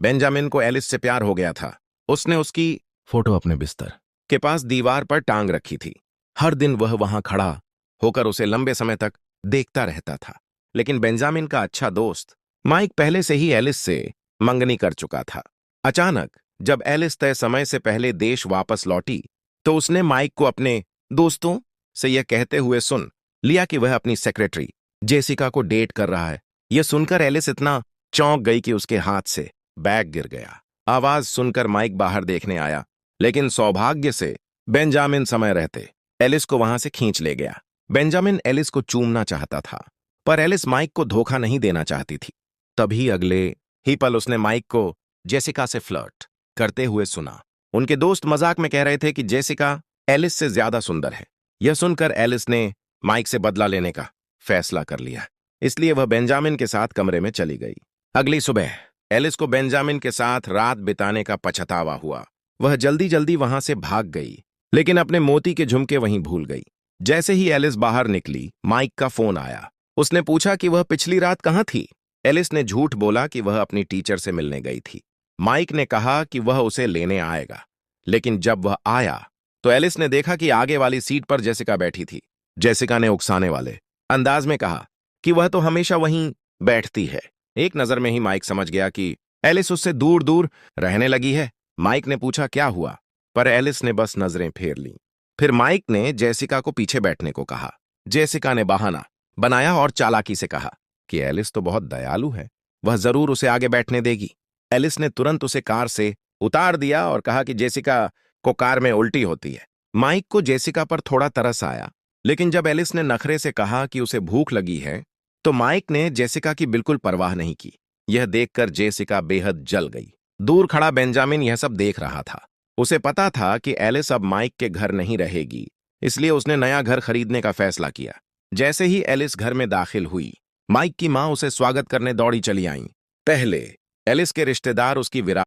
Benjamin को Alice से प्यार हो गया था। उसने उसकी फोटो अपने बिस्तर के पास दीवार पर टांग रखी थी। हर दिन वह वहां खड़ा होकर उसे लंबे समय तक देखता रहता था। लेकिन बेंजामिन का अच्छा दोस्त माइक पहले से ही एलिस से मंगनी कर चुका था। अचानक जब एलिस तय समय से पहले देश वापस लौटी तो उसने माइक को अपने दोस्तों से यह कहते हुए सुन लिया कि वह अपनी सेक्रेटरी जेसिका को डेट कर रहा है। यह सुनकर एलिस इतना चौंक गई कि उसके हाथ से बैग गिर गया। आवाज सुनकर माइक बाहर देखने आया, लेकिन सौभाग्य से बेंजामिन समय रहते एलिस को वहां से खींच ले गया। बेंजामिन एलिस को चूमना चाहता था, पर एलिस माइक को धोखा नहीं देना चाहती थी। तभी अगले ही पल उसने माइक को जेसिका से फ्लर्ट करते हुए सुना। उनके दोस्त मजाक में कह रहे थे कि जेसिका एलिस से ज्यादा सुंदर है। यह सुनकर एलिस ने माइक से बदला लेने का फैसला कर लिया, इसलिए वह बेंजामिन के साथ कमरे में चली गई। अगली सुबह एलिस को बेंजामिन के साथ रात बिताने का पछतावा हुआ। वह जल्दी जल्दी वहां से भाग गई, लेकिन अपने मोती के झुमके वहीं भूल गई। जैसे ही एलिस बाहर निकली, माइक का फोन आया। उसने पूछा कि वह पिछली रात कहाँ थी। एलिस ने झूठ बोला कि वह अपनी टीचर से मिलने गई थी। माइक ने कहा कि वह उसे लेने आएगा, लेकिन जब वह आया तो एलिस ने देखा कि आगे वाली सीट पर जेसिका बैठी थी। जेसिका ने उकसाने वाले अंदाज में कहा कि वह तो हमेशा वहीं बैठती है। एक नजर में ही माइक समझ गया कि एलिस उससे दूर दूर रहने लगी है। माइक ने पूछा क्या हुआ, पर एलिस ने बस नजरें फेर लीं। फिर माइक ने जेसिका को पीछे बैठने को कहा। जेसिका ने बहाना बनाया और चालाकी से कहा कि एलिस तो बहुत दयालु है, वह जरूर उसे आगे बैठने देगी। एलिस ने तुरंत उसे कार से उतार दिया और कहा कि जेसिका को कार में उल्टी होती है। माइक को जेसिका पर थोड़ा तरस आया, लेकिन जब एलिस ने नखरे से कहा कि उसे भूख लगी है तो माइक ने जेसिका की बिल्कुल परवाह नहीं की। यह देखकर जेसिका बेहद जल गई। दूर खड़ा बेंजामिन यह सब देख रहा था। उसे पता था कि एलिस अब माइक के घर नहीं रहेगी, इसलिए उसने नया घर खरीदने का फैसला किया। जैसे ही एलिस घर में दाखिल हुई, माइक की मां उसे स्वागत करने दौड़ी चली आईं। पहले एलिस के रिश्तेदार उसकी विरासत